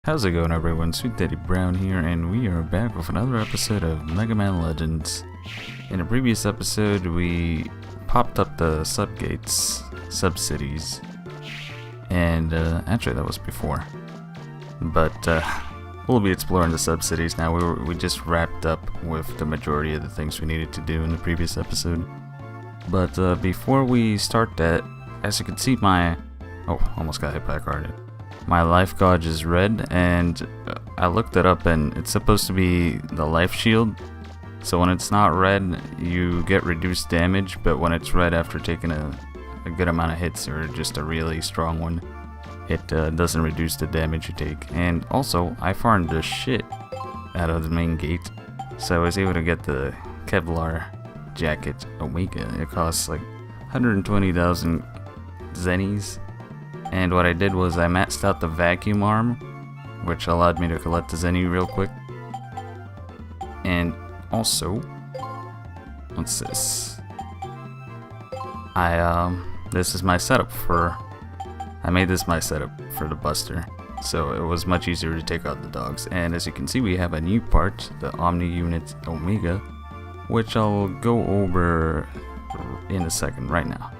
How's it going, everyone? Sweet Daddy Brown here, and we are back with another episode of Mega Man Legends. In a previous episode, we popped up the sub-cities, and actually that was before. But we'll be exploring the sub-cities now. We just wrapped up with the majority of the things we needed to do in the previous episode. But before we start that, as you can see, almost got hit by a car. My life gauge is red, and I looked it up, and it's supposed to be the life shield. So when it's not red, you get reduced damage, but when it's red after taking a good amount of hits, or just a really strong one, it doesn't reduce the damage you take. And also, I farmed the shit out of the main gate, so I was able to get the Kevlar jacket Omega. It costs like 120,000 zennies. And what I did was I maxed out the vacuum arm, which allowed me to collect the zenny real quick. And also, what's this? This is my setup I made this my setup for the Buster, so it was much easier to take out the dogs. And as you can see, we have a new part, the Omni Unit Omega, which I'll go over in a second right now.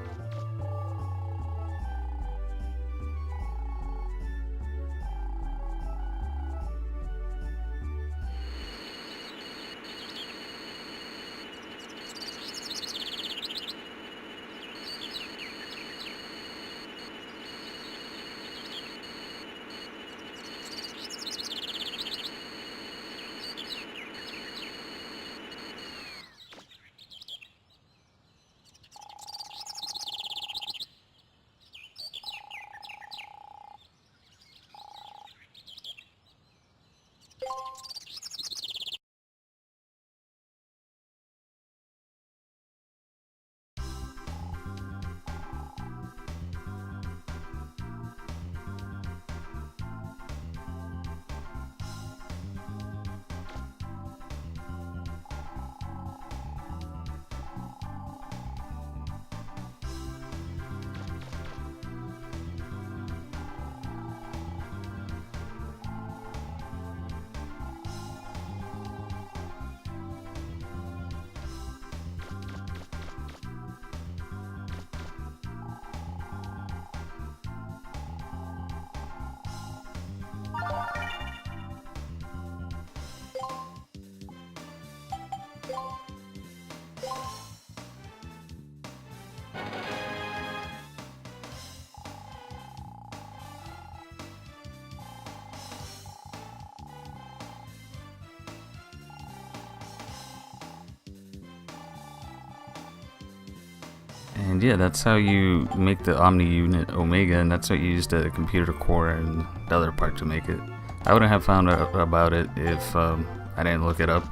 And yeah, that's how you make the Omni Unit Omega, and that's what you use the computer core and the other part to make it. I wouldn't have found out about it if I didn't look it up,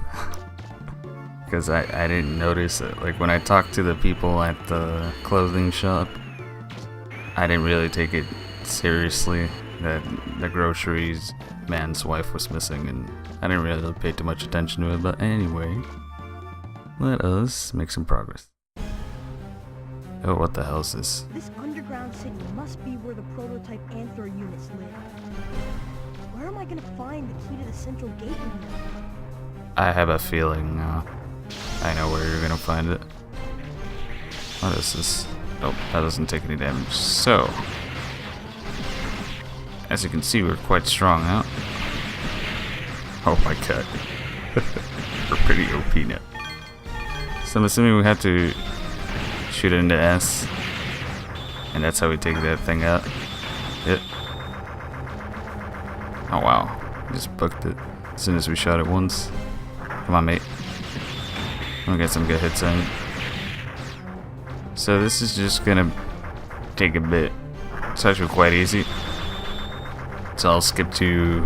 because I didn't notice it. Like when I talked to the people at the clothing shop, I didn't really take it seriously that the groceries man's wife was missing, and I didn't really pay too much attention to it. But anyway, let us make some progress. Oh, what the hell is this? This underground city must be where the prototype Anther units live. Where am I gonna find the key to the central gate room? I have a feeling I know where you're gonna find it. What is this? Oh, that doesn't take any damage. So, as you can see, we're quite strong, huh? Oh my god. We're pretty OP now. So I'm assuming we have to shoot it into S, and that's how we take that thing out. Yep. Oh wow, just booked it as soon as we shot it once. Come on, mate. I'm gonna get some good hits in. So this is just gonna take a bit. It's actually quite easy. So I'll skip to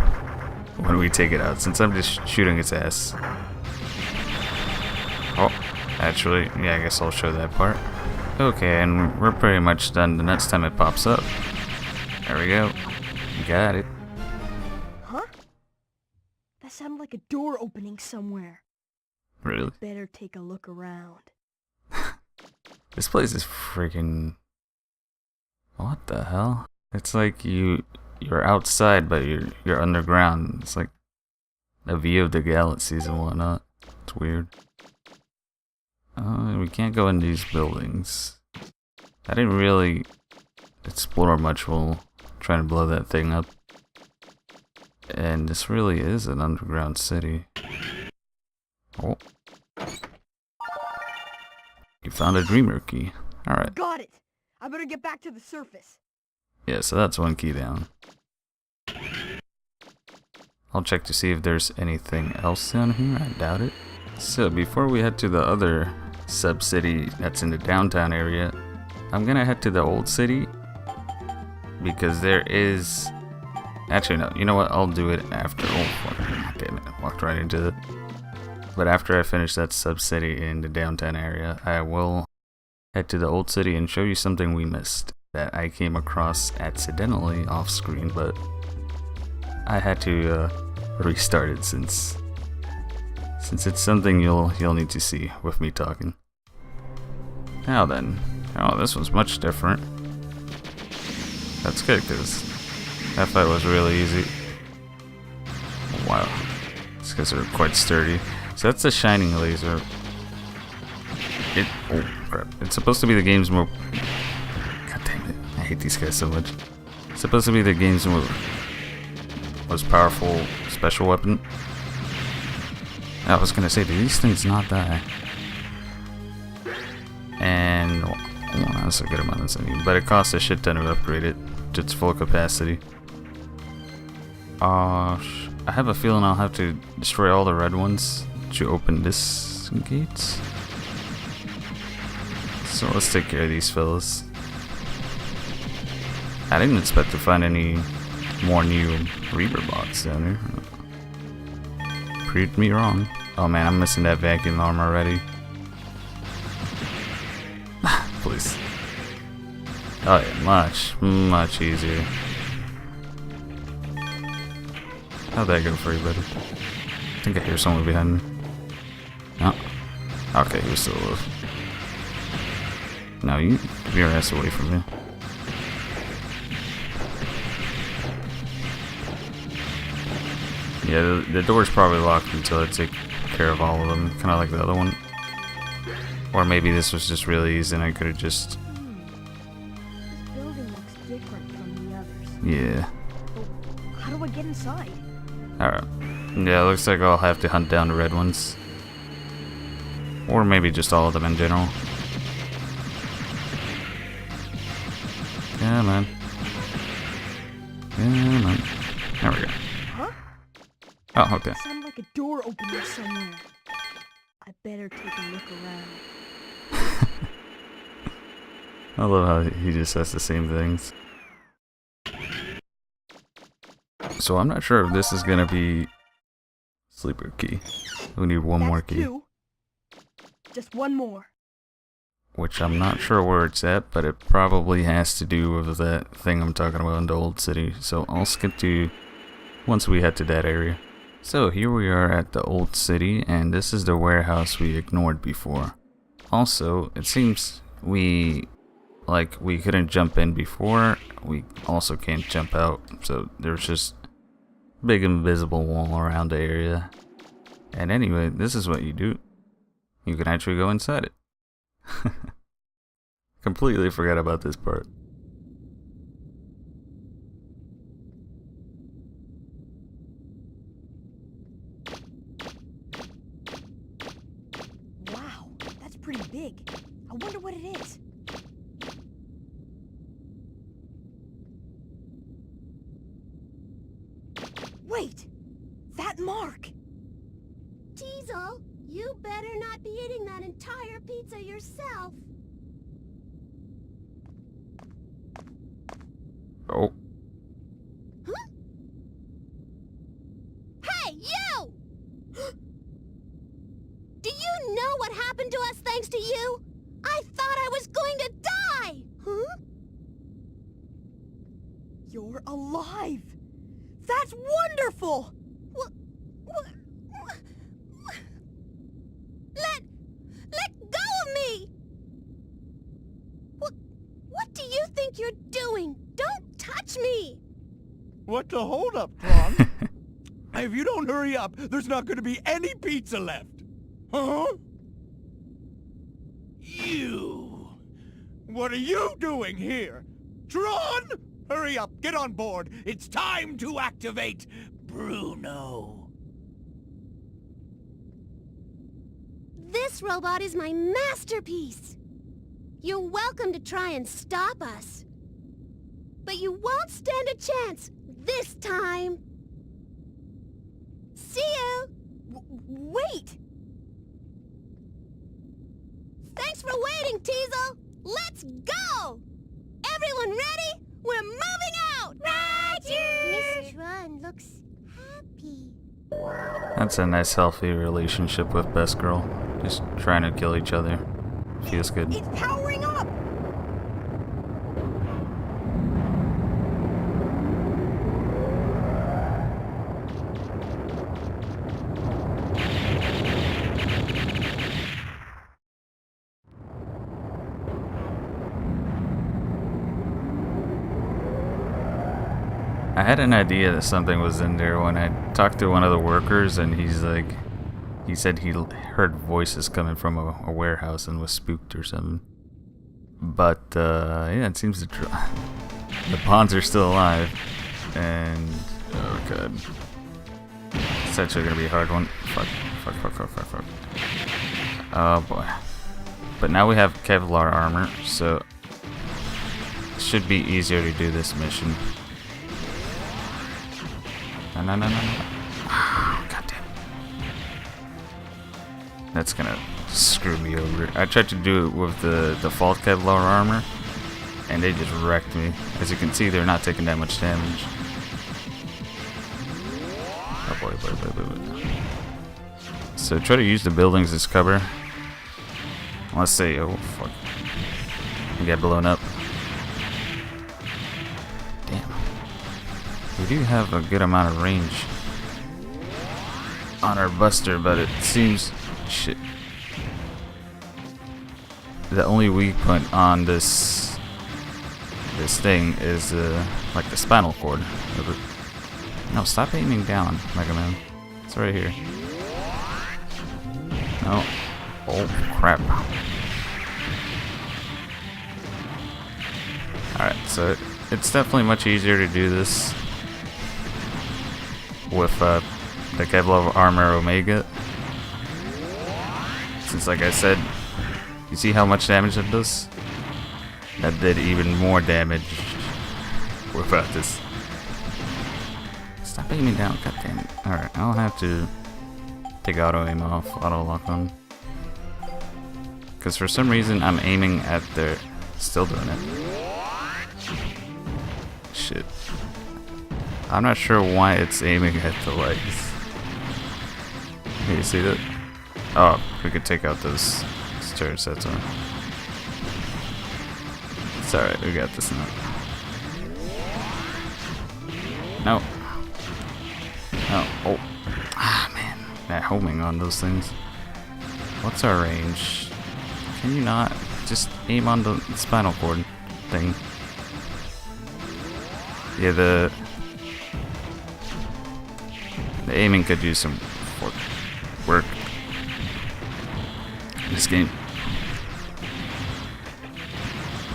when we take it out, since I'm just shooting its ass. Oh, actually, yeah, I guess I'll show that part. Okay, and we're pretty much done the next time it pops up. There we go. Got it. Huh? That sounded like a door opening somewhere. Really? Better take a look around. This place is freaking... What the hell? It's like you you're outside, but you're underground. It's like a view of the galaxies and whatnot. It's weird. We can't go in these buildings. I didn't really explore much while trying to blow that thing up. And this really is an underground city. Oh. You found a dreamer key. Alright. Got it! I better get back to the surface. Yeah, so that's one key down. I'll check to see if there's anything else down here. I doubt it. So before we head to the other sub-city that's in the downtown area, I'm gonna head to the old city. Because there is... Actually, no. You know what? I'll do it after. Oh, damn it. I walked right into it. But after I finish that sub-city in the downtown area, I will head to the old city and show you something we missed that I came across accidentally off screen, but I had to restart it since it's something you'll need to see with me talking. Now then. Oh, this one's much different. That's good, because that fight was really easy. Wow. It's because they're quite sturdy. So that's a shining laser. Oh, crap. It's supposed to be the game's more... God damn it. I hate these guys so much. It's supposed to be the game's most powerful special weapon. I was gonna say, do these things not die? And... Oh, that's a good amount of money. But it costs a shit ton to upgrade it to its full capacity. I have a feeling I'll have to destroy all the red ones to open this gate. So let's take care of these fellas. I didn't expect to find any more new Reaverbots down here. Proved me wrong. Oh man, I'm missing that vacuum arm already. Please. Oh yeah, much easier. How'd that go for you, buddy? I think I hear someone behind me. No. Okay, he was still alive. No, you get your ass away from me. Yeah, the door's probably locked until I take care of all of them. Kind of like the other one. Or maybe this was just really easy and I could have just... This building looks different from the others. Yeah. But how do I get inside? Alright. Yeah, it looks like I'll have to hunt down the red ones. Or maybe just all of them in general. Yeah, man. Yeah, man. There we go. Huh? Oh, okay. It sounded like a door opening somewhere. I better take a look around. I love how he just says the same things. So I'm not sure if this is gonna be sleeper key. We need one more key. Two. Just one more. Which I'm not sure where it's at, but it probably has to do with that thing I'm talking about in the old city. So I'll skip to once we head to that area. So here we are at the old city, and this is the warehouse we ignored before. Also, it seems we couldn't jump in before, we also can't jump out, so there's just big invisible wall around the area. And anyway, this is what you do. You can actually go inside it. Completely forgot about this part. Wow, that's pretty big. I wonder what it is. Wait! That mark! Diesel, you better not be eating that entire pizza yourself. Oh. Huh? Hey, you! Do you know what happened to us thanks to you? I thought I was going to die! Huh? You're alive! That's wonderful! Let go of me! What do you think you're doing? Don't touch me! What the hold up, Tron? If you don't hurry up, there's not going to be any pizza left. Huh? You! What are you doing here? Tron! Hurry up, get on board. It's time to activate Bruno. This robot is my masterpiece. You're welcome to try and stop us. But you won't stand a chance this time. See you! Wait! Thanks for waiting, Teasel! Let's go! Everyone ready? We're moving out! Roger! Miss Tron looks happy. That's a nice, healthy relationship with Best Girl. Just trying to kill each other. Feels good. It's powering up! I had an idea that something was in there when I talked to one of the workers, and he's like, he said he heard voices coming from a warehouse and was spooked or something. But yeah, it seems the pawns are still alive, and oh god, it's actually gonna be a hard one. Fuck. Oh boy. But now we have Kevlar armor, so it should be easier to do this mission. No. God damn. That's gonna screw me over. I tried to do it with the default Kevlar armor, and they just wrecked me. As you can see, they're not taking that much damage. Oh boy. So try to use the buildings as cover. Let's say, oh fuck. We got blown up. We do have a good amount of range on our buster, but it seems shit. The only weak point on this thing is like the spinal cord. No, stop aiming down, Mega Man. It's right here. No. Oh crap. Alright, so it's definitely much easier to do this with the Kevlar armor Omega, since like I said, you see how much damage it does? That did even more damage without this. Stop aiming down, god damn it. Alright, I'll have to take auto aim off, auto lock on, because for some reason I'm aiming at their, still doing it. Shit. I'm not sure why it's aiming at the legs. Can you see that? Oh, we could take out those turret sets on. It's alright, we got this now. No. No. Oh. Ah, man. That homing on those things. What's our range? Can you not just aim on the spinal cord thing? Yeah, the aiming could use some work in this game.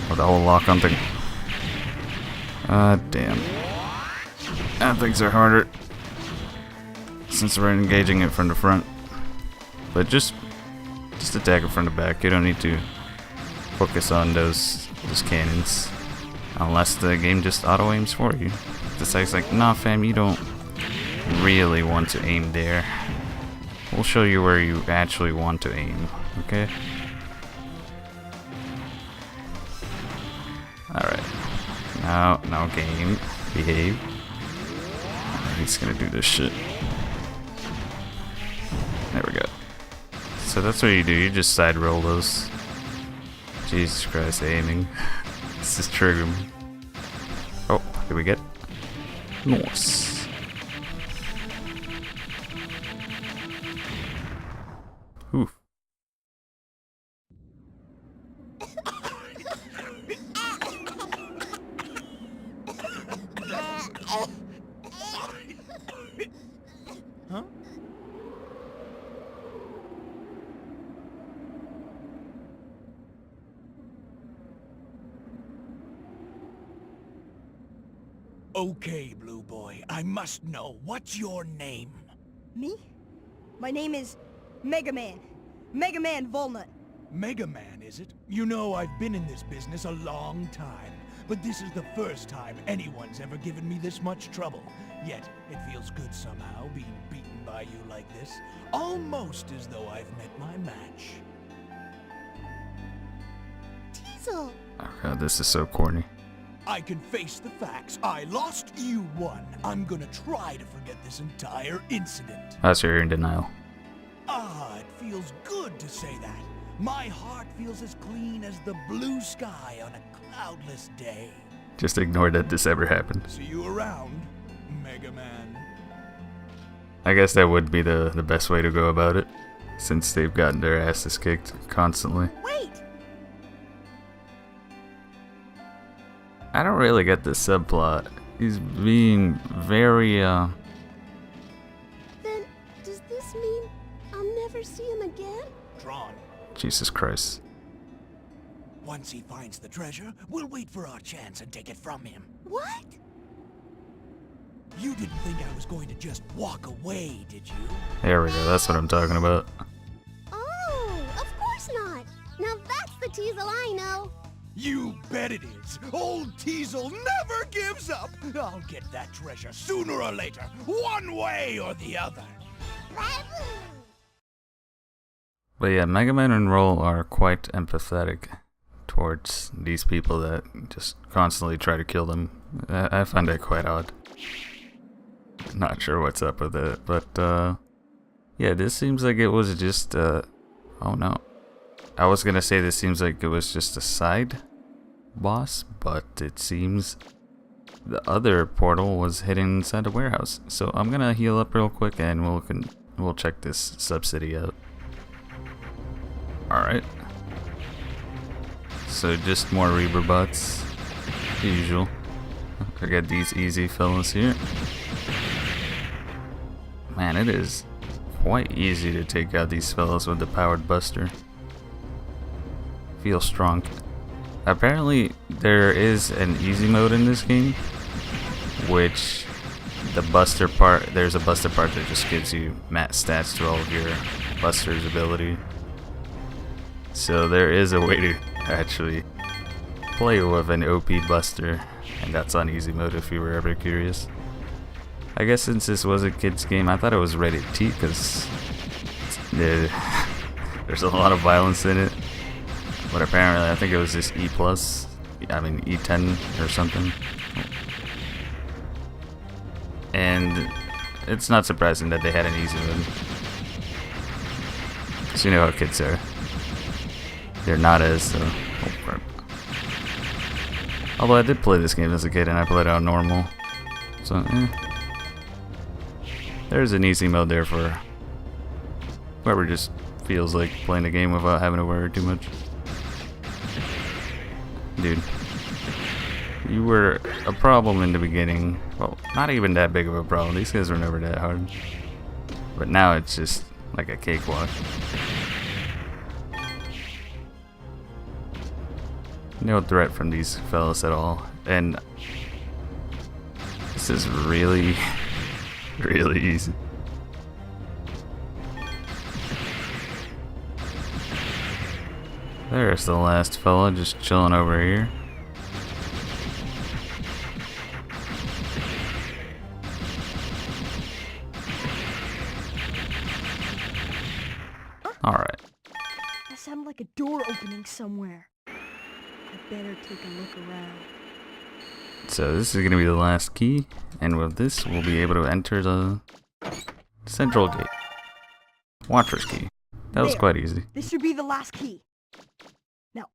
Or the whole lock-on thing. Damn. Things are harder since we're engaging it from the front. But just attack it from the back. You don't need to focus on those cannons unless the game just auto aims for you. The site's like, nah, fam, you don't really want to aim there. We'll show you where you actually want to aim, okay? Alright. Now game. Behave. He's gonna do this shit. There we go. So that's what you do, you just side roll those. Jesus Christ, aiming. This is triggering me. Oh, did we get? Nice. Oof. Huh? Okay, Blue Boy, I must know, what's your name? Me? My name is Mega Man. Mega Man Volnut. Mega Man, is it? You know, I've been in this business a long time, but this is the first time anyone's ever given me this much trouble. Yet, it feels good somehow, being beaten by you like this. Almost as though I've met my match. Teasel! Oh god, this is so corny. I can face the facts. I lost, you won. I'm gonna try to forget this entire incident. Oh, so you're in denial. Ah, it feels good to say that. My heart feels as clean as the blue sky on a cloudless day. Just ignore that this ever happened. See you around, Mega Man. I guess that would be the best way to go about it, since they've gotten their asses kicked constantly. Wait! I don't really get the subplot. He's being very, Then, does this mean I'll never see him again? Tron. Jesus Christ. Once he finds the treasure, we'll wait for our chance and take it from him. What? You didn't think I was going to just walk away, did you? There we go, that's what I'm talking about. Oh, of course not. Now that's the Teasel I know. You bet it is. Old Teasel never gives up. I'll get that treasure sooner or later, one way or the other. But yeah, Mega Man and Roll are quite empathetic towards these people that just constantly try to kill them. I find that quite odd. Not sure what's up with it, but yeah, this seems like it was just oh no. I was gonna say this seems like it was just a side boss, but it seems the other portal was hidden inside a warehouse. So I'm gonna heal up real quick and we'll check this sub-city out. Alright. So just more Reaverbots, usual. I got these easy fellas here. Man, it is quite easy to take out these fellas with the powered buster. Feel strong. Apparently there is an easy mode in this game, which the buster part, there's a buster part that just gives you mat stats to all of your buster's ability. So there is a way to actually play with an OP buster, and that's on easy mode if you were ever curious. I guess since this was a kid's game, I thought it was rated T because there's a lot of violence in it. But apparently, I think it was just E+, I mean E10 or something. And it's not surprising that they had an easy mode. Because you know how kids are. They're not as, oh crap. Although I did play this game as a kid and I played it on normal. So, there's an easy mode there for whoever just feels like playing a game without having to worry too much. Dude, you were a problem in the beginning. Well, not even that big of a problem. These guys were never that hard. But now it's just like a cakewalk. No threat from these fellas at all. And this is really, really easy. There's the last fella just chilling over here. Alright. That sounded like a door opening somewhere. I better take a look around. So this is going to be the last key, and with this we'll be able to enter the central gate. Watcher's key. That was There. quite easy. This should be the last key. Now,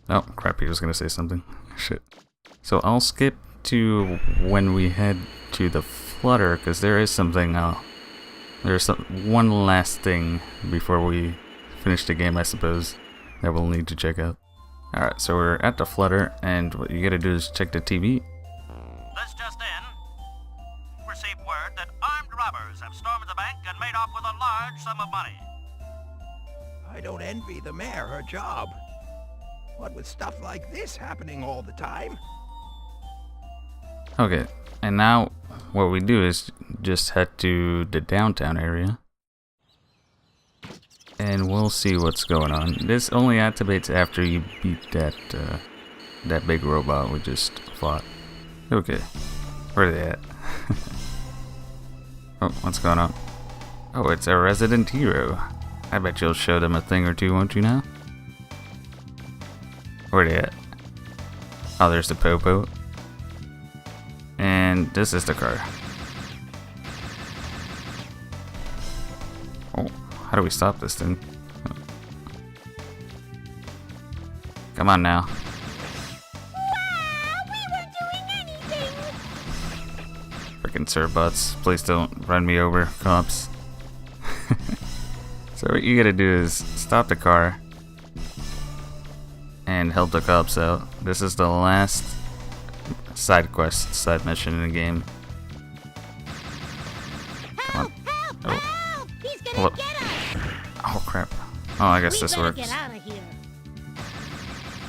Oh, crap, he was going to say something. Shit. So I'll skip to when we head to the Flutter, because there is something, there's one last thing before we finish the game, I suppose, that we'll need to check out. Alright, so we're at the Flutter, and what you gotta do is check the TV. This just in. Received word that Armed robbers have stormed the bank and made off with a large sum of money. I don't envy the mayor her job. What with stuff like this happening all the time? Okay, and now what we do is just head to the downtown area. And we'll see what's going on. This only activates after you beat that big robot we just fought. Okay, where are they at? Oh, what's going on? Oh, it's a resident hero. I bet you'll show them a thing or two, won't you now? Where are they at? Oh, there's the Popo. And this is the car. Oh, how do we stop this thing? Come on now. Freaking Reaverbots, please don't run me over, cops. So what you gotta do is stop the car and help the cops out. This is the last side quest, side mission in the game. Come on. Help! Oh. Help! He's gonna Look. get us! Oh crap. Oh, I guess We this better works. get out of here.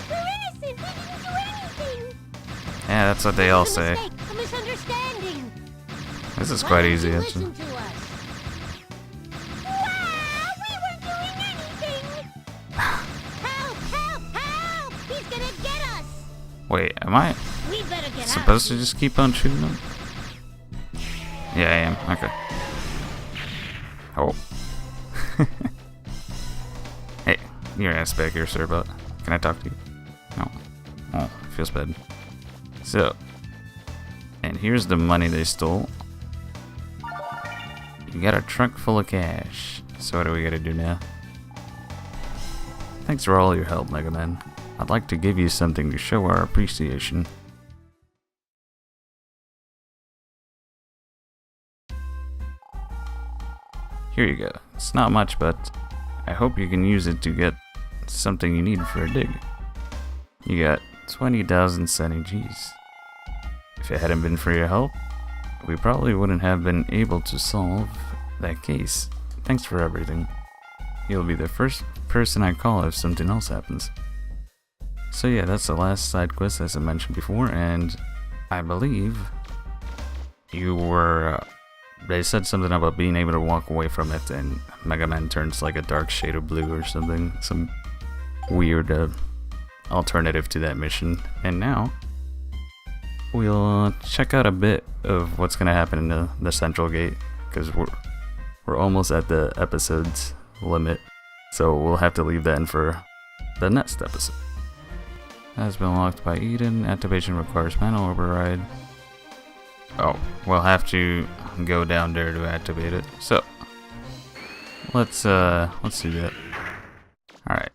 We're innocent! We didn't do anything! Yeah, that's what they all It was a say. mistake, a misunderstanding. This is Why quite don't easy, you actually. listen to us? Wow! We weren't doing anything! Help! Help! Help! He's gonna get us! Wait, am I We better get supposed to out. just keep on shooting them? Yeah, I am. Okay. Oh. Hey, your ass back here, sir, but can I talk to you? No. Oh, feels bad. So, and here's the money they stole. You got a trunk full of cash. So what do we gotta do now? Thanks for all your help, Mega Man. I'd like to give you something to show our appreciation. Here you go. It's not much, but I hope you can use it to get something you need for a dig. You got 20,000 Sunny G's. If it hadn't been for your help, we probably wouldn't have been able to solve that case. Thanks for everything. You'll be the first person I call if something else happens. So yeah, that's the last side quest as I mentioned before, and I believe you were... they said something about being able to walk away from it and Mega Man turns like a dark shade of blue or something. Some weird alternative to that mission. And now, we'll check out a bit of what's going to happen in the central gate. Because we're almost at the episode's limit. So we'll have to leave that in for the next episode. Has been locked by Eden. Activation requires manual override. Oh, we'll have to go down there to activate it. So let's do that. Alright.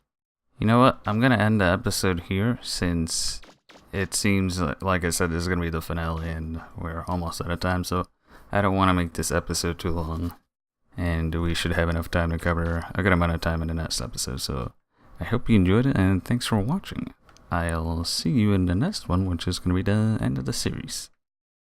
You know what? I'm gonna end the episode here since it seems like I said this is gonna be the finale and we're almost out of time, so I don't wanna make this episode too long. And we should have enough time to cover a good amount of time in the next episode. So I hope you enjoyed it and thanks for watching. I'll see you in the next one, which is gonna be the end of the series.